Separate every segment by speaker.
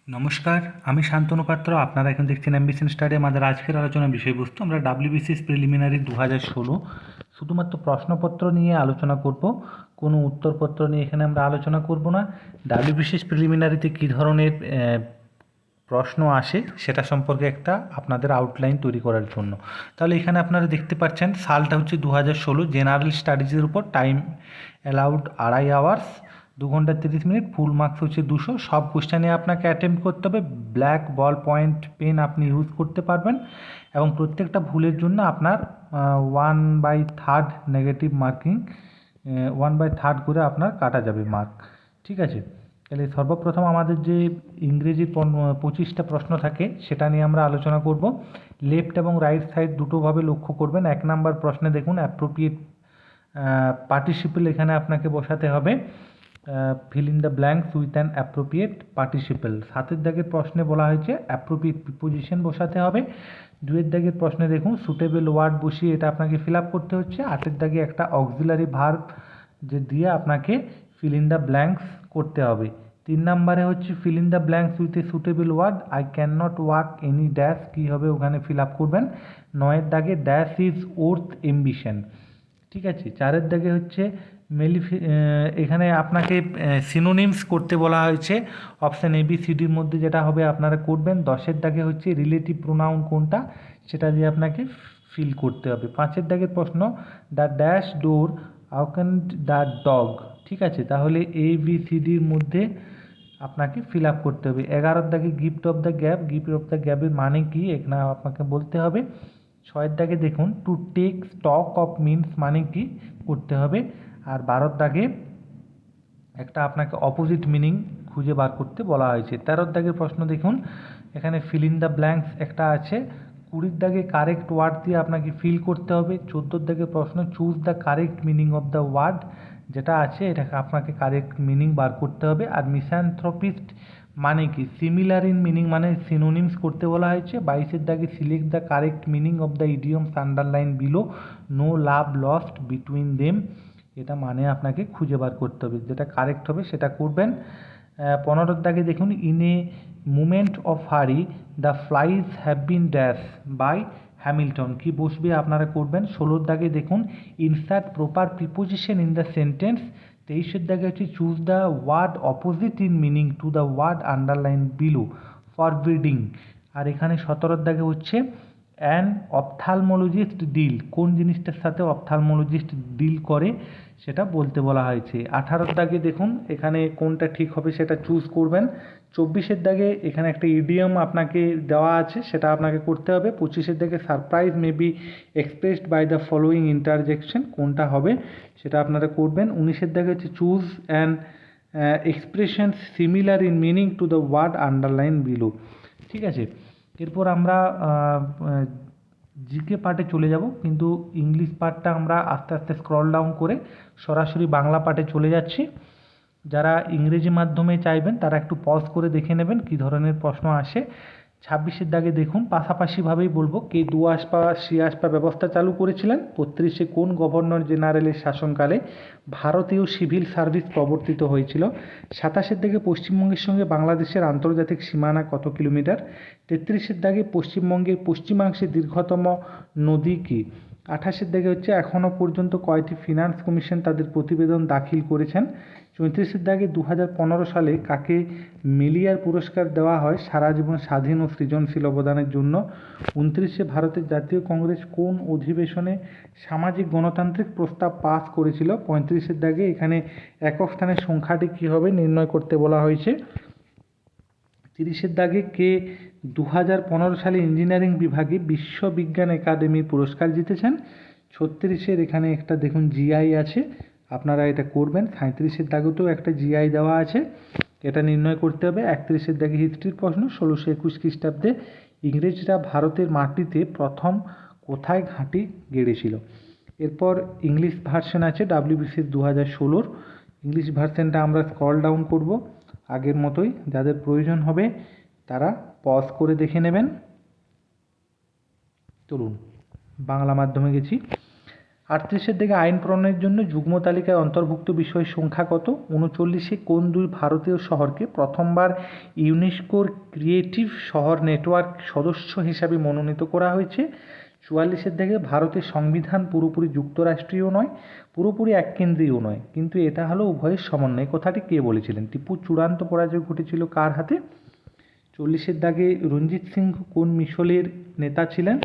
Speaker 1: নমস্কার, আমি শান্তনু পাত্র। আপনারা এখন দেখছেন অ্যাম্বিশন স্টাডি। আমাদের আজকের আলোচনার বিষয়বস্তু আমরা ডাব্লিউবিসিএস প্রিলিমিনারি 2016 শুধুমাত্র প্রশ্নপত্র নিয়ে আলোচনা করব, কোনো উত্তরপত্র নিয়ে এখানে আমরা আলোচনা করব না। ডাব্লিউবিসিএস প্রিলিমিনারিতে কী ধরনের প্রশ্ন আসে সেটা সম্পর্কে একটা আপনাদের আউটলাইন তৈরি করার জন্য। তাহলে এখানে আপনারা দেখতে পাচ্ছেন সালটা হচ্ছে 2016, জেনারেল স্টাডিজের উপর টাইম অ্যালাউড 2.5 আওয়ার্স, 2 ঘন্টা 30 মিনিট, ফুল মার্কস হচ্ছে 200। সব কোশ্চেনে আপনাকে অ্যাটেম্প্ট করতে হবে। ব্ল্যাক বল পয়েন্ট পেন আপনি ইউজ করতে পারবেন এবং প্রত্যেকটা ভুলের জন্য আপনার 1/3 নেগেটিভ মার্কিং, 1/3 করে আপনার কাটা যাবে মার্ক। ঠিক আছে, তাহলে সর্বপ্রথম আমাদের যে ইংরেজির 25টা প্রশ্ন থাকে সেটা নিয়ে আমরা আলোচনা করব। লেফট এবং রাইট সাইড দুটোভাবে লক্ষ্য করবেন। 1 নাম্বার প্রশ্নে দেখুন অ্যাপ্রোপ্রিয়েট পার্টিসিপল এখানে আপনাকে বসাতে হবে। Feel in the blanks with an appropriate participle. 7 দাগের প্রশ্নে বলা হয়েছে অ্যাপ্রোপ্রিয়েট প্রিপোজিশন বসাতে হবে। 2 দাগের প্রশ্নে দেখুন সুটেবল ওয়ার্ড বসিয়ে এটা আপনাকে ফিল আপ করতে হচ্ছে। 8 দাগে একটা অক্সিলারি ভার্ব যে দিয়ে আপনাকে ফিল ইন দ্য ব্ল্যাঙ্কস করতে হবে। 3 নম্বরে হচ্ছে fill in the blanks with a suitable word. I can not walk any dash কী হবে ওখানে ফিল আপ করবেন। 9 দাগে ড্যাশ ইজ ওর্থ এম্বিশন। ঠিক আছে, 4 দাগে হচ্ছে এখানে আপনাকে সিনোনিমস করতে বলা হয়েছে। অপশান ABCDর মধ্যে যেটা হবে আপনারা করবেন। 10 দাগে হচ্ছে রিলেটিভ প্রোনাউন কোনটা সেটা দিয়ে আপনাকে ফিল করতে হবে। 5 দাগের প্রশ্ন the dash door opened the dog. ঠিক আছে, তাহলে ABCDর মধ্যে আপনাকে ফিল আপ করতে হবে। 11 দাগে gift of the gap, gift of the গ্যাপের মানে কি এখানে আপনাকে বলতে হবে। 6 দাগে দেখুন to take stock of means মানে কি করতে হবে। আর 12 দাগে একটা আপনাকে অপোজিট মিনিং খুঁজে বার করতে বলা হয়েছে। 13 দাগের প্রশ্ন দেখুন এখানে ফিল ইন দ্য ব্ল্যাঙ্কস একটা আছে। 20 দাগে কারেক্ট ওয়ার্ড দিয়ে আপনাকে ফিল করতে হবে। 14 দাগের প্রশ্ন choose the correct meaning of the word যেটা আছে এটাকে আপনাকে কারেক্ট মিনিং বার করতে হবে। আর মিসানথ্রপিস্ট মানে কি সিমিলার ইন মিনিং মানে সিনোনিমস করতে বলা হয়েছে। 22 দাগে select the correct meaning of the idioms underline below, no love lost between them এটা মানে আপনাকে খুঁজে বার করতে হবে, যেটা কারেক্ট হবে সেটা করবেন। 15 দাগে দেখুন in a moment of hurry the flies have been dash by Hamilton কি বসবে আপনারা করবেন। 16 দাগে দেখুন insert proper preposition in the sentence. 23 দাগে হচ্ছে choose the word opposite in meaning to the word underline below forbidding. আর এখানে 17 দাগে হচ্ছে অ্যান অপথ্যালমোলজিস্ট ডিল কোন জিনিসটার সাথে অপথ্যালমোলজিস্ট ডিল করে সেটা বলতে বলা হয়েছে। 18 দাগে দেখুন এখানে কোনটা ঠিক হবে সেটা চুজ করবেন। 24 দাগে এখানে একটা ইডিয়ম আপনাকে দেওয়া আছে সেটা আপনাকে করতে হবে। 25 দাগে surprise may be expressed by the following interjection কোনটা হবে সেটা আপনারা করবেন। 19 দাগে হচ্ছে choose an expression similar in meaning to the word underline below. ঠিক আছে, এরপর আমরা জিকে পার্টে চলে যাব, কিন্তু ইংলিশ পার্টটা আমরা আস্তে আস্তে স্ক্রল ডাউন করে সরাসরি বাংলা পার্টে চলে যাচ্ছি। যারা ইংরেজি মাধ্যমে চাইবেন তারা একটু পজ করে দেখে নেবেন কী ধরনের প্রশ্ন আসে। 26 দাগে দেখুন পাশাপাশিভাবেই বলবো কে দু আসপা সি আসপা ব্যবস্থা চালু করেছিলেন। 32 কোন গভর্নর জেনারেলের শাসনকালে ভারতীয় সিভিল সার্ভিস প্রবর্তিত হয়েছিল। 27 দাগে পশ্চিমবঙ্গের সঙ্গে বাংলাদেশের আন্তর্জাতিক সীমানা কত কিলোমিটার। 33 দাগে পশ্চিমবঙ্গের পশ্চিমাংশে দীর্ঘতম নদী কী। 28 দাগে হচ্ছে এখনও পর্যন্ত কয়টি ফিনান্স কমিশন তাদের প্রতিবেদন দাখিল করেছেন। 34 দাগে 2015 সালে কাকে মেলিয়ার পুরস্কার দেওয়া হয় সারা জীবন স্বাধীন ও সৃজনশীল অবদানের জন্য। 29 ভারতের জাতীয় কংগ্রেস কোন অধিবেশনে সামাজিক গণতান্ত্রিক প্রস্তাব পাস করেছিল। 35 দাগে এখানে একক স্থানের সংখ্যাটি কী হবে নির্ণয় করতে বলা হয়েছে। 30 দাগে কে 2015 সালে ইঞ্জিনিয়ারিং বিভাগে বিশ্ববিজ্ঞান একাডেমির পুরস্কার জিতেছেন। 36 এখানে একটা দেখুন জিআই আছে, আপনারা এটা করবেন। 37 দাগেতেও একটা জিআই দেওয়া আছে, এটা নির্ণয় করতে হবে। 31 দাগে হিস্ট্রির প্রশ্ন 1621 খ্রিস্টাব্দে ইংরেজরা ভারতের মাটিতে প্রথম কোথায় ঘাঁটি গেড়েছিল। এরপর ইংলিশ ভার্সন আছে ডাব্লিউবিসিএস 2016। ইংলিশ ভার্সনটা আমরা স্ক্রল ডাউন করব আগের মতোই। যাদের প্রয়োজন হবে তারা পজ করে দেখে নেবেন। চলুন বাংলা মাধ্যমে গেছি। 38-এর দিকে আইন প্রণয়নের জন্য যুগ্ম তালিকায় অন্তর্ভুক্ত বিষয়ের সংখ্যা কত? 39-এ কোন দুই ভারতীয় শহরকে প্রথমবার ইউনেস্কোর ক্রিয়েটিভ শহর নেটওয়ার্ক সদস্য হিসাবে মনোনীত করা হয়েছে? 44-এর দিকে ভারতের সংবিধান পুরোপুরি যুক্তরাষ্ট্রীয় নয়, পুরোপুরি এককেন্দ্রীয় নয়, কিন্তু এটা হলো উভয়ের সমন্বয়। কথাটি কে বলেছিলেন? টিপুর চূড়ান্ত পরাজয় ঘটেছিল কার হাতে? 40-এর দাগে রঞ্জিত সিং কোন মিশলের নেতা ছিলেন?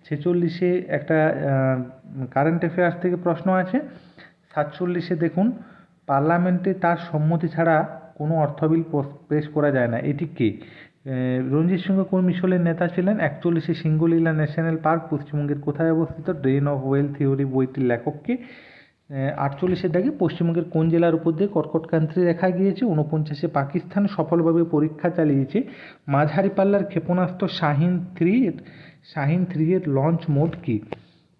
Speaker 1: 46-এ একটা কারেন্ট অ্যাফেয়ার্স থেকে প্রশ্ন আছে। 47-এ দেখুন, পার্লামেন্টে তার সম্মতি ছাড়া কোনো অর্থবিল পেশ করা যায় না, এটি কে? রঞ্জিত সিং কোন মিশলের নেতা ছিলেন? 41-এ সিঙ্গলীলা ন্যাশনাল পার্ক পশ্চিমবঙ্গের কোথায় অবস্থিত? ড্রেন অফ ওয়েল থিওরি বইটির লেখককে। 48-এর দাগে পশ্চিমবঙ্গের কোন জেলার উপর দিয়ে কর্কটক্রান্তি রেখা গিয়েছে? 49-এ পাকিস্তান সফলভাবে পরীক্ষা চালিয়েছে মাঝারি পাল্লার ক্ষেপণাস্ত্র শাহিন 3 এর লঞ্চ মোড কি?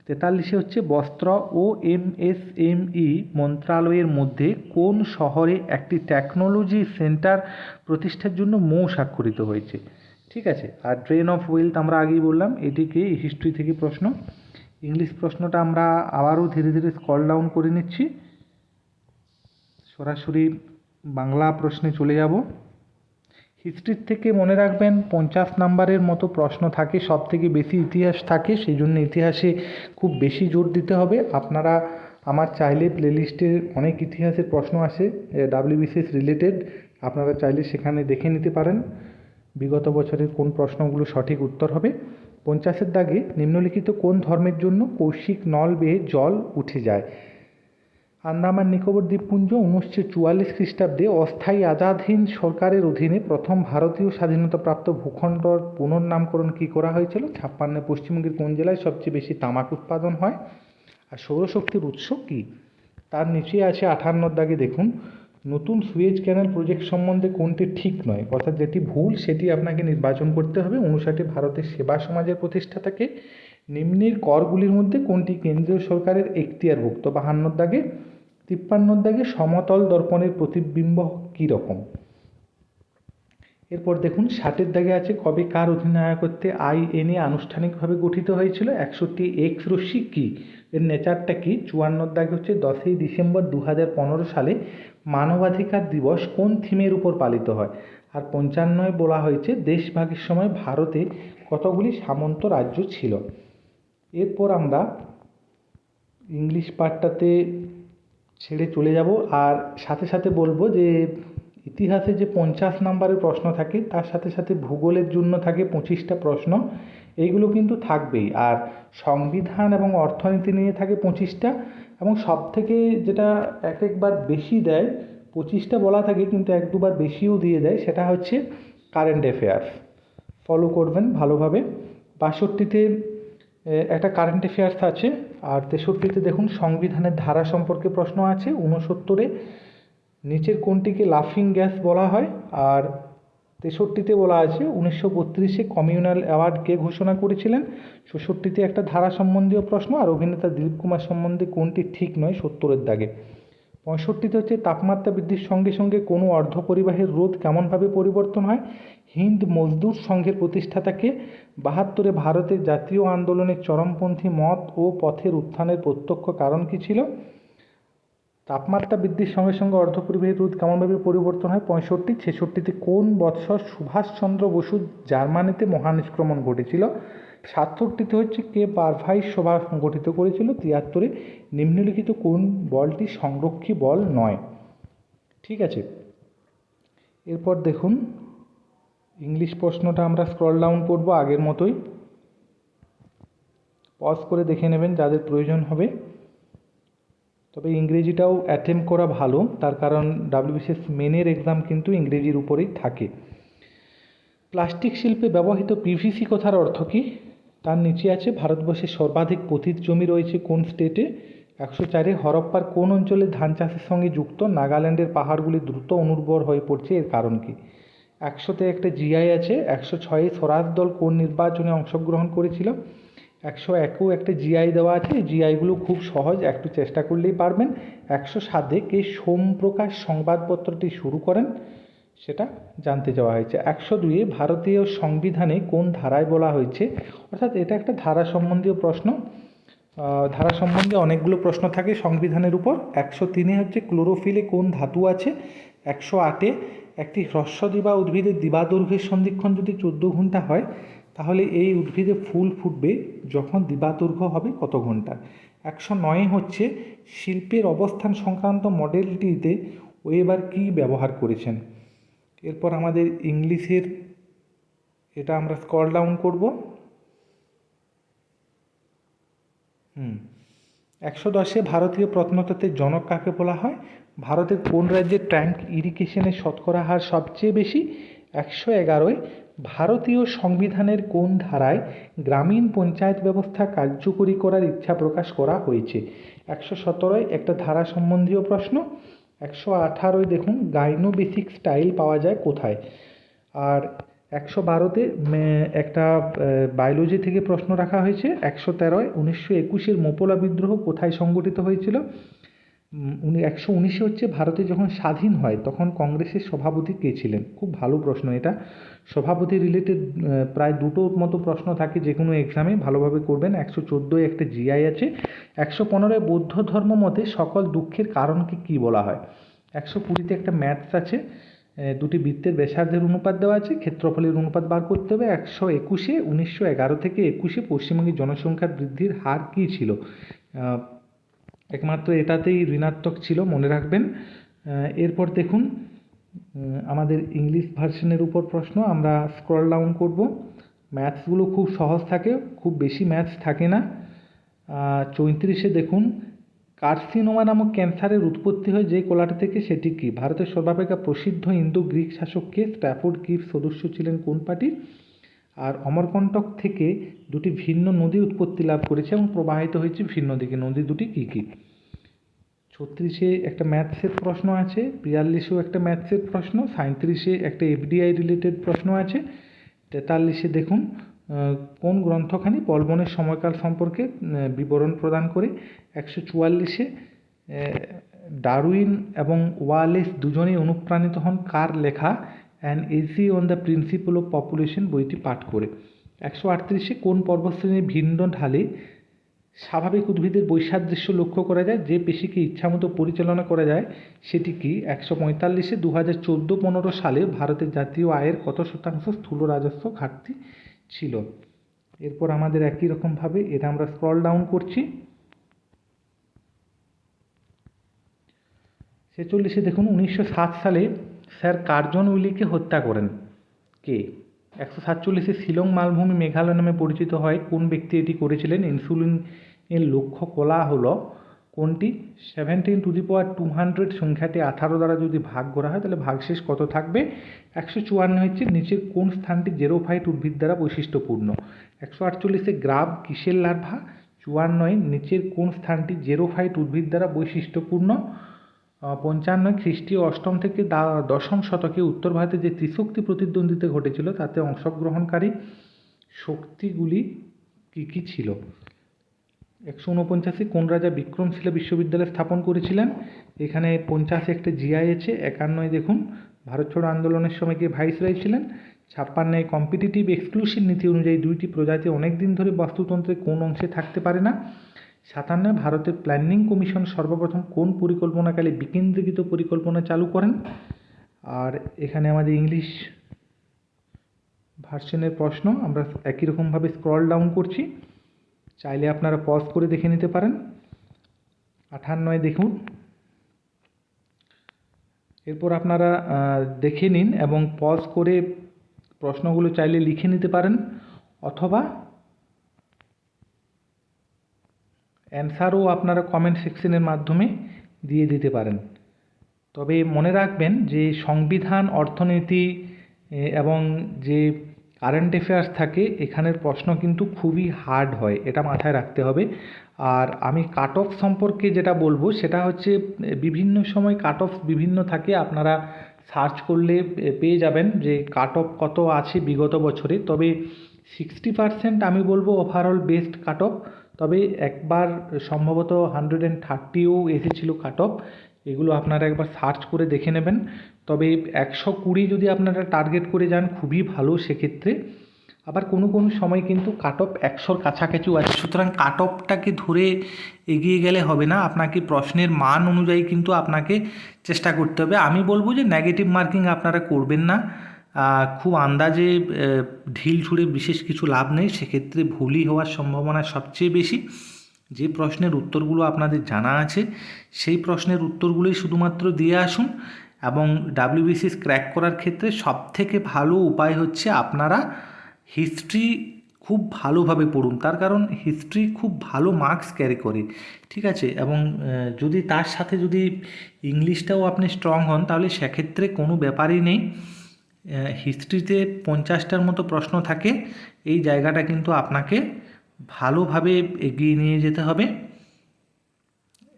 Speaker 1: 43-এ হচ্ছে বস্ত্র ও এমএসএমই মন্ত্রণালয়ের মধ্যে কোন শহরে একটি টেকনোলজি সেন্টার প্রতিষ্ঠার জন্য মৌ স্বাক্ষরিত হয়েছে? ঠিক আছে। আর ড্রেন অফ ওয়েলথ আমরা আগেই বললাম, এটিকে হিস্ট্রি থেকে প্রশ্ন। ইংলিশ প্রশ্নটা আমরা আবারও ধীরে ধীরে স্ক্রল ডাউন করে নিচ্ছি, সরাসরি বাংলা প্রশ্নে চলে যাব। হিস্ট্রির থেকে মনে রাখবেন 50 নাম্বারের মতো প্রশ্ন থাকে, সব থেকে বেশি ইতিহাস থাকে, সেই জন্য ইতিহাসে খুব বেশি জোর দিতে হবে। আপনারা আমার চাইলে প্লেলিস্টে অনেক ইতিহাসের প্রশ্ন আসে ডাব্লিউবিসিএস রিলেটেড, আপনারা চাইলে সেখানে দেখে নিতে পারেন বিগত বছরের কোন প্রশ্নগুলো সঠিক উত্তর হবে। 50-এর দাগে নিম্নলিখিত কোন ধর্মের জন্য কৌশিক নল বেয়ে জল উঠে যায়? আন্দামান নিকোবর দ্বীপপুঞ্জ 1944 খ্রিস্টাব্দে অস্থায়ী আজাদহিন্দ সরকারের অধীনে প্রথম ভারতীয় স্বাধীনতাপ্রাপ্ত ভূখণ্ডর পুনর্নামকরণ কী করা হয়েছিল? 56 পশ্চিমবঙ্গের কোন জেলায় সবচেয়ে বেশি তামাক উৎপাদন হয়? আর সৌরশক্তির উৎস কী? তার নিচে আছে 58 দাগে দেখুন, নতুন সুয়েজ ক্যানাল প্রজেক্ট সম্বন্ধে কোনটি ঠিক নয়, অর্থাৎ যেটি ভুল সেটি আপনাকে নির্বাচন করতে হবে। 59 ভারতের সেবা সমাজের প্রতিষ্ঠাতাকে? নিম্নের করগুলির মধ্যে কোনটি কেন্দ্রীয় সরকারের এখতিয়ারভুক্ত? 52 দাগে। 53 দাগে সমতল দর্পণের প্রতিবিম্ব কী রকম? এরপর দেখুন 60-এর দাগে আছে কবে কার অধিনায়কত্বে আইএনএ আনুষ্ঠানিকভাবে গঠিত হয়েছিল? 61 এক্স রশ্মি কী, এর নেচারটা কী? 54 দাগে হচ্ছে 10ই ডিসেম্বর 2015 সালে মানবাধিকার দিবস কোন থিমের উপর পালিত হয়? আর 55 বলা হয়েছে দেশভাগের সময় ভারতে কতগুলি সামন্ত রাজ্য ছিল। এরপর আমরা ইংলিশ পার্টটাতে ছেড়ে চলে যাব, আর সাথে সাথে বলবো যে ইতিহাসে যে 50 নাম্বারের প্রশ্ন থাকে তার সাথে সাথে ভূগোলের জন্য থাকে 25টা প্রশ্ন, এইগুলো কিন্তু থাকবেই। আর সংবিধান এবং অর্থনীতি নিয়ে থাকে 25টা, এবং সব থেকে যেটা একবার বেশি দেয়, 25টা বলা থাকে কিন্তু এক দুবার বেশিও দিয়ে দেয়, সেটা হচ্ছে কারেন্ট অ্যাফেয়ার্স। ফলো করবেন ভালোভাবে। 62-তে একটা কারেন্ট অ্যাফেয়ার্স আছে, আর 63-তে দেখুন সংবিধানের ধারা সম্পর্কে প্রশ্ন আছে। 69-এ নিচের কোনটিকে লাফিং গ্যাস বলা হয়? আর 63-তে বলা আছে 1932-এ কমিউনাল অ্যাওয়ার্ড কে ঘোষণা করেছিলেন? 64-তে একটা ধারা সম্বন্ধীয় প্রশ্ন। আর অভিনেতা দিলীপ কুমার সম্বন্ধে কোনটি ঠিক নয়? 70-এর দাগে। 65-তে হচ্ছে তাপমাত্রা বৃদ্ধির সঙ্গে সঙ্গে কোনো অর্ধপরিবাহীর রোধ কেমনভাবে পরিবর্তন হয়? হিন্দ মজদুর সংঘের প্রতিষ্ঠাতাকে? 72-এ ভারতের জাতীয় আন্দোলনের চরমপন্থী মত ও পথের উত্থানের প্রত্যক্ষ কারণ কী ছিল? তাপমাত্রা বৃদ্ধির সঙ্গে সঙ্গে অর্ধপরিবাহী রোধ কেমনভাবে পরিবর্তন হয়? 65। 66-তে কোন বৎসর সুভাষচন্দ্র বসুর জার্মানিতে মহানিষ্ক্রমণ ঘটেছিল? 67-তে হচ্ছে কে বারভাইস সভা সংগঠিত করেছিল? 73-এ নিম্নলিখিত কোন বলটি সংরক্ষী বল নয়? ঠিক আছে। এরপর দেখুন ইংলিশ প্রশ্নটা আমরা স্ক্রল ডাউন করব আগের মতোই, পজ করে দেখে নেবেন যাদের প্রয়োজন হবে। তবে ইংরেজিটাও অ্যাটেম্প করা ভালো, তার কারণ ডাব্লিউবিসিএস মেনের এক্সাম কিন্তু ইংরেজির উপরেই থাকে। প্লাস্টিক শিল্পে ব্যবহৃত পিভিসি কথার অর্থ কী? তার নিচে আছে ভারতবর্ষের সর্বাধিক পতিত জমি রয়েছে কোন স্টেটে? 104-এ হরপ্পার কোন অঞ্চলে ধান চাষের সঙ্গে যুক্ত নাগাল্যান্ডের পাহাড়গুলি দ্রুত অনুর্বর হয়ে পড়ছে, এর কারণ কী? 100-তে একটা জিআই আছে। 106-এ স্বরাজ দল কোন নির্বাচনে অংশগ্রহণ করেছিল? 101-এও একটা জিআই দেওয়া আছে। এই জিআইগুলো খুব সহজ, একটু চেষ্টা করলেই পারবেন। 107-এ কে সোমপ্রকাশ সংবাদপত্রটি শুরু করেন সেটা জানতে চাওয়া হয়েছে। 102-এ ভারতীয় সংবিধানে কোন ধারায় বলা হয়েছে, অর্থাৎ এটা একটা ধারা সম্বন্ধীয় প্রশ্ন। ধারা সম্বন্ধে অনেকগুলো প্রশ্ন থাকে সংবিধানের উপর। 103-এ হচ্ছে ক্লোরোফিলে কোন ধাতু আছে। 108-এ একটি হ্রস্বদ্বী বা উদ্ভিদের দিবাদৈর্ঘ্যের সন্ধিক্ষণ যদি 14 ঘন্টা হয় তাহলে এই উদ্ভিদে ফুল ফুটবে যখন দিবাদৈর্ঘ্য হবে কত ঘন্টা। 109-এ হচ্ছে শিল্পের অবস্থান সংক্রান্ত মডেলটিতে ওয়েবার কী ব্যবহার করেছেন। এরপর আমাদের ইংলিশের এটা আমরা স্ক্রল ডাউন করব। 110-এ ভারতীয় প্রত্নতত্ত্বের জনক কাকে বলা হয়। ভারতের কোন রাজ্যের ট্যাঙ্ক ইরিগেশনের শতকরা হার সবচেয়ে বেশি। 111-এ ভারতীয় সংবিধানের কোন ধারায় গ্রামীণ পঞ্চায়েত ব্যবস্থা কার্যকরী করার ইচ্ছা প্রকাশ করা হয়েছে। 117-এ একটা ধারা সম্বন্ধীয় প্রশ্ন। 118-এ দেখুন গাইনো বেসিক স্টাইল পাওয়া যায় কোথায়। আর 112-তে একটা বায়োলজি থেকে প্রশ্ন রাখা হয়েছে। 113-এ 1921-এর মোপলা বিদ্রোহ কোথায় সংগঠিত হয়েছিল। 119-এ হচ্ছে ভারতে যখন স্বাধীন হয় তখন কংগ্রেসের সভাপতি কে ছিলেন। খুব ভালো প্রশ্ন এটা। সভাপতি রিলেটেড প্রায় দুটোর মতো প্রশ্ন থাকে যে কোনো এক্সামে, ভালোভাবে করবেন। 114-এ একটা জিআই আছে। 115-এ বৌদ্ধ ধর্ম মতে সকল দুঃখের কারণকে কী বলা হয়। 120-তে একটা ম্যাথস আছে, দুটি বৃত্তের ব্যাসার্ধের অনুপাত দেওয়া আছে, ক্ষেত্রফলের অনুপাত বার করতে হবে। 121-এ 1911 থেকে 21-এ পশ্চিমবঙ্গের জনসংখ্যার বৃদ্ধির হার কী ছিল। একমাত্র এটাতেই ঋণাত্মক ছিল, মনে রাখবেন। এরপর দেখুন আমাদের ইংলিশ ভার্সনের উপর প্রশ্ন, আমরা স্ক্রল ডাউন করব। ম্যাথসগুলো খুব সহজ থাকে, খুব বেশি ম্যাথস থাকে না। 34-এ দেখুন কার্সিনোমা নামক ক্যান্সারের উৎপত্তি হয় যে কলাটি থেকে, সেটি কি। ভারতের সর্বাপেক্ষা প্রসিদ্ধ ইন্দো গ্রিক শাসককে স্ট্র্যাফোর্ড কিপস সদস্য ছিলেন কোন পার্টির। আর অমরকণ্টক থেকে দুটি ভিন্ন নদী উৎপত্তি লাভ করেছে এবং প্রবাহিত হয়েছে ভিন্ন দিকে, নদী দুটি কী কী। 36-এ একটা ম্যাথসের প্রশ্ন আছে। 42-এও একটা ম্যাথসের প্রশ্ন। 37-এ একটা এফডিআই রিলেটেড প্রশ্ন আছে। 43-এ দেখুন কোন গ্রন্থখানি পলবনের সময়কাল সম্পর্কে বিবরণ প্রদান করে। 144-এ ডারউইন এবং ওয়ালেস দুজনেই অনুপ্রাণিত হন কার লেখা an AC on the principle of population বইটি পাঠ করে। 138-এ কোন পর্বতশ্রেণীর ভিন্ন ঢালে স্বাভাবিক উদ্ভিদের বৈসাদৃশ্য লক্ষ্য করা যায়, যে পেশিকে ইচ্ছামতো পরিচালনা করা যায় সেটি কি। 145-এ 2014-15 সালে ভারতের জাতীয় আয়ের কত শতাংশ স্থূল রাজস্ব ঘাটতি ছিল। এরপর আমাদের একই রকমভাবে এটা আমরা স্ক্রল ডাউন করছি। 46-এ দেখুন 1907 সালে স্যার কার্জন উইলিকে হত্যা করেন কে। 147-এ শিলং মালভূমি মেঘালয় নামে পরিচিত হয় কোন ব্যক্তি এটি করেছিলেন। ইনসুলিনের লক্ষ্য কলা হলো কোনটি। 17⁻²00 সংখ্যাটি 18 দ্বারা যদি ভাগ করা হয় তাহলে ভাগশেষ কত থাকবে। 154 হচ্ছে নিচের কোন স্থানটি জেরোফাইট উদ্ভিদ দ্বারা বৈশিষ্ট্যপূর্ণ। 148-এ গ্রাব কিসের লার্ভা। 54-এ নিচের কোন স্থানটি জেরোফাইট উদ্ভিদ দ্বারা বৈশিষ্ট্যপূর্ণ। 55-এ খ্রিস্টীয় 8ম থেকে 10ম শতকে উত্তর ভারতে যে ত্রিশক্তি প্রতিদ্বন্দ্বিতা ঘটেছিল তাতে অংশগ্রহণকারী শক্তিগুলি কী কী ছিল। 149-এ কোন রাজা বিক্রমশিলা বিশ্ববিদ্যালয় স্থাপন করেছিলেন। এখানে 50-এ একটা জিআই আছে। 51-এ দেখুন ভারত ছাড়ো আন্দোলনের সময় কে ভাইসরয় ছিলেন। 56-এ কম্পিটিটিভ এক্সক্লুসিভ নীতি অনুযায়ী দুইটি প্রজাতি অনেক দিন ধরে বাস্তুতন্ত্রের কোন অংশে থাকতে পারে না। 57-এ ভারতের প্ল্যানিং কমিশন সর্বপ্রথম কোন পরিকল্পনাকালে বিকেন্দ্রীকৃত পরিকল্পনা চালু করেন। আর এখানে আমাদের ইংলিশ ভার্সনের প্রশ্ন, আমরা একই রকমভাবে স্ক্রল ডাউন করছি, চাইলে আপনারা পজ করে দেখে নিতে পারেন। 58-এ দেখুন, এরপর আপনারা দেখে নিন এবং পজ করে প্রশ্নগুলো চাইলে লিখে নিতে পারেন অথবা অ্যান্সারও আপনারা কমেন্ট সেকশনের মাধ্যমে দিয়ে দিতে পারেন। তবে মনে রাখবেন যে সংবিধান, অর্থনীতি এবং যে কারেন্ট অ্যাফেয়ার্স থাকে এখানের প্রশ্ন কিন্তু খুবই হার্ড হয়, এটা মাথায় রাখতে হবে। আর আমি কাট অফ সম্পর্কে যেটা বলবো সেটা হচ্ছে বিভিন্ন সময় কাট অফ বিভিন্ন থাকে, আপনারা সার্চ করলে পেয়ে যাবেন যে কাট অফ কত আছে বিগত বছরে। তবে 60% আমি বলবো ওভারঅল বেস্ট কাট অফ। তবে একবার সম্ভবত 130ও এসেছিল কাট অফ, এগুলো আপনারা একবার সার্চ করে দেখে নেবেন। তবে 120 যদি আপনারা টার্গেট করে যান খুবই ভালো সেক্ষেত্রে। আবার কোনো কোনো সময় কিন্তু কাট অফ 100-র কাছাকাছিও আছে। সুতরাং কাট অফটাকে ধরে এগিয়ে গেলে হবে না, আপনাকে প্রশ্নের মান অনুযায়ী কিন্তু আপনাকে চেষ্টা করতে হবে। আমি বলবো যে নেগেটিভ মার্কিং আপনারা করবেন না, খুব আন্দাজে ঢিল ছুঁড়ে বিশেষ কিছু লাভ নেই, সেক্ষেত্রে ভুলই হওয়ার সম্ভাবনা সবচেয়ে বেশি। যে প্রশ্নের উত্তরগুলো আপনাদের জানা আছে সেই প্রশ্নের উত্তরগুলোই শুধুমাত্র দিয়ে আসুন, এবং ডাব্লিউবিসিএস ক্র্যাক করার ক্ষেত্রে সবথেকে ভালো উপায় হচ্ছে আপনারা হিস্ট্রি খুব ভালোভাবে পড়ুন, তার কারণ হিস্ট্রি খুব ভালো মার্কস ক্যারি করে, ঠিক আছে। এবং যদি তার সাথে যদি ইংলিশটাও আপনি স্ট্রং হন তাহলে সেক্ষেত্রে কোনো ব্যাপারই নেই। হিস্ট্রিতে 50টার মতো প্রশ্ন থাকে, এই জায়গাটা কিন্তু আপনাকে ভালোভাবে এগিয়ে নিয়ে যেতে হবে।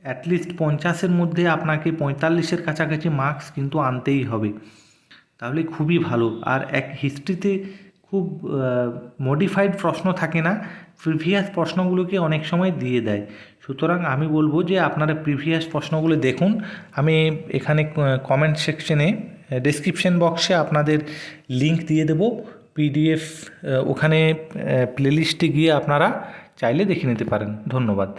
Speaker 1: অ্যাটলিস্ট 50-এর মধ্যে আপনাকে 45-এর কাছাকাছি মার্কস কিন্তু আনতেই হবে, তাহলে খুবই ভালো। আর হিস্ট্রিতে খুব মডিফাইড প্রশ্ন থাকে না, প্রিভিয়াস প্রশ্নগুলোকে অনেক সময় দিয়ে দেয়। সুতরাং আমি বলবো যে আপনারা প্রিভিয়াস প্রশ্নগুলো দেখুন। আমি এখানে কমেন্ট সেকশনে ডেসক্রিপশন বক্সে আপনাদের লিংক দিয়ে দেবো পিডিএফ, ওখানে প্লেলিস্টে গিয়ে আপনারা চাইলে দেখে নিতে পারেন। ধন্যবাদ।